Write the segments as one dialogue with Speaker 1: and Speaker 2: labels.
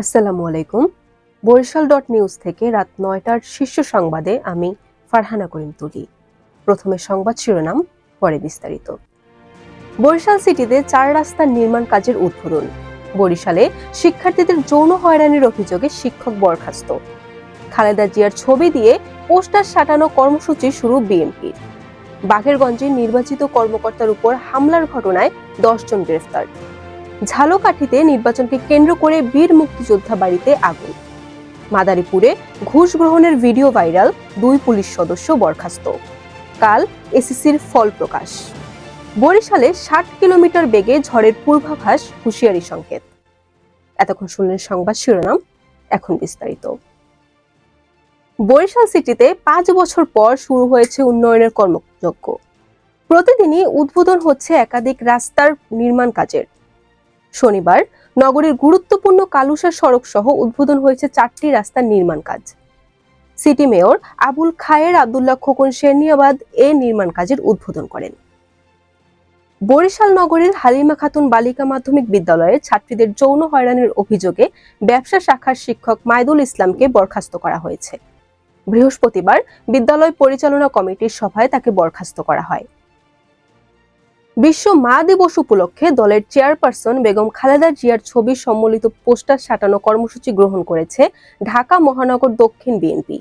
Speaker 1: আসসালামু আলাইকুম। বরিশাল নিউজ থেকে রাত ৯টার শীর্ষ সংবাদে আমি ফারহানা করিম তুলি। প্রথমে সংবাদ শিরোনাম, পরে বিস্তারিত। বরিশাল সিটিতে ৪ রাস্তার নির্মাণ কাজের উদ্বোধন। বরিশালে শিক্ষার্থীদের যৌন হয়রানির অভিযোগে শিক্ষক বরখাস্ত। খালেদা জিয়ার ছবি দিয়ে পোস্টার সাটানো কর্মসূচি শুরু বিএনপির। বাঘেরগঞ্জে নির্বাচিত কর্মকর্তার উপর হামলার ঘটনায় ১০ জন গ্রেফতার। ঝালকাঠিতে নির্বাচনকে কেন্দ্র করে বীর মুক্তিযোদ্ধা বাড়িতে আগুন। মাদারীপুরে ঘুষ গ্রহণের ভিডিও ভাইরাল, ২ পুলিশ সদস্য বরখাস্ত। কাল এসএসসির ফল প্রকাশ। বরিশালে ৬০ কিলোমিটার বেগে ঝড়ের পূর্বাভাস, হুঁশিয়ারি সংকেত। এতক্ষণ শুনলেন সংবাদ শিরোনাম, এখন বিস্তারিত। বরিশাল সিটিতে ৫ বছর পর শুরু হয়েছে উন্নয়নের কর্মযজ্ঞ। প্রতিদিনই উদ্বোধন হচ্ছে একাধিক রাস্তার নির্মাণ কাজের। শনিবার নগরীর গুরুত্বপূর্ণ কালুশা সড়ক সহ উদ্বোধন হয়েছে ৪টি রাস্তার নির্মাণ কাজ। সিটি মেয়র আবুল খায়ের আব্দুল্লাহ খোকন শেরনিয়াবাদ এ নির্মাণ কাজের উদ্বোধন করেন। বরিশাল নগরীর হালিমা খাতুন বালিকা মাধ্যমিক বিদ্যালয়ের ছাত্রীদের যৌন হয়রানির অভিযোগে ব্যবসা শাখার শিক্ষক মাইদুল ইসলামকে বরখাস্ত করা হয়েছে। বৃহস্পতিবার বিদ্যালয় পরিচালনা কমিটির সভায় তাকে বরখাস্ত করা হয়। বিশ্ব মা দিবস উপলক্ষে দলের চেয়ারপারসন বেগম খালেদা জিয়ার ছবি সম্বলিত পোস্টার সাটানো কর্মসূচি গ্রহণ করেছে ঢাকা মহানগর দক্ষিণ বিএনপি।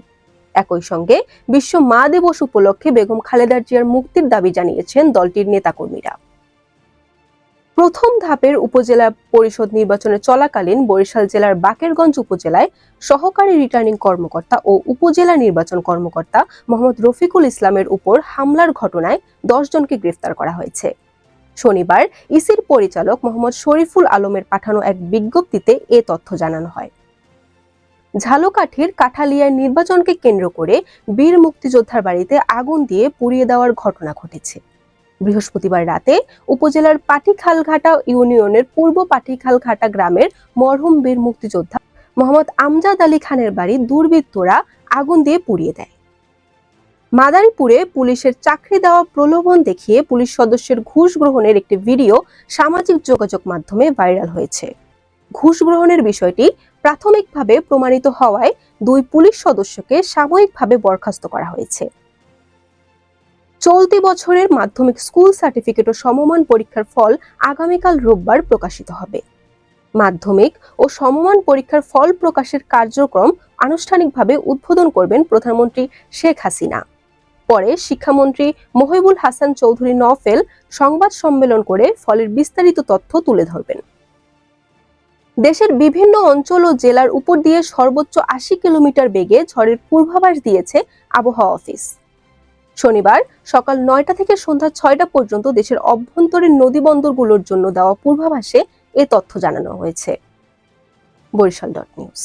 Speaker 1: একই সঙ্গে বিশ্ব মা দিবস উপলক্ষে বেগম খালেদা জিয়ার মুক্তির দাবি জানিয়েছেন দলটির নেতাকর্মীরা। প্রথম ধাপের উপজেলা পরিষদ নির্বাচনে চলাকালীন বরিশাল জেলার বাকেরগঞ্জ উপজেলায় সহকারী রিটার্নিং কর্মকর্তা ও উপজেলা নির্বাচন কর্মকর্তা মোহাম্মদ রফিকুল ইসলামের উপর হামলার ঘটনায় ১০ জনকে গ্রেফতার করা হয়েছে। শনিবার ইসির পরিচালক মোহাম্মদ শরীফুল আলমের পাঠানো এক বিজ্ঞপ্তিতে এ তথ্য জানানো হয়। ঝালকাঠির কাঠালিয়ায় নির্বাচনকে কেন্দ্র করে বীর মুক্তিযোদ্ধার বাড়িতে আগুন দিয়ে পুড়িয়ে দেওয়ার ঘটনা ঘটেছে। বৃহস্পতিবার রাতে উপজেলার পাটিখালঘাটা ইউনিয়নের পূর্ব পাটিখালঘাটা গ্রামের মরহুম বীর মুক্তিযোদ্ধা মোহাম্মদ আমজাদ আলী খানের বাড়ি দুর্বৃত্তরা আগুন দিয়ে পুড়িয়ে দেয়। মাদারীপুরে পুলিশের চাকরি দেওয়া প্রলোভন দেখিয়ে পুলিশ সদস্যের ঘুষ গ্রহণের একটি ভিডিও সামাজিক যোগাযোগ মাধ্যমে ভাইরাল হয়েছে। ঘুষ গ্রহণের বিষয়টি প্রাথমিকভাবে প্রমাণিত হওয়ায় ২ পুলিশ সদস্যকে সাময়িকভাবে বরখাস্ত করা হয়েছে। চলতি বছরের মাধ্যমিক স্কুল সার্টিফিকেট ও সমমান পরীক্ষার ফল আগামীকাল রোববার প্রকাশিত হবে। মাধ্যমিক ও সমমান পরীক্ষার ফল প্রকাশের কার্যক্রম আনুষ্ঠানিকভাবে উদ্বোধন করবেন প্রধানমন্ত্রী শেখ হাসিনা। পরে শিক্ষামন্ত্রী মহিবুল হাসান চৌধুরী নফেল সংবাদ সম্মেলন করে ফলের বিস্তারিত তথ্য তুলে ধরবেন। দেশের বিভিন্ন অঞ্চল ও জেলার উপর দিয়ে সর্বোচ্চ ৮০ কিলোমিটার বেগে ঝড়ের পূর্বাভাস দিয়েছে আবহাওয়া অফিস। শনিবার সকাল ৯টা থেকে সন্ধ্যা ৬টা পর্যন্ত দেশের অভ্যন্তরীণ নদী বন্দরগুলোর জন্য দেওয়া পূর্বাভাসে এ তথ্য জানানো হয়েছে। বরিশাল নিউজ।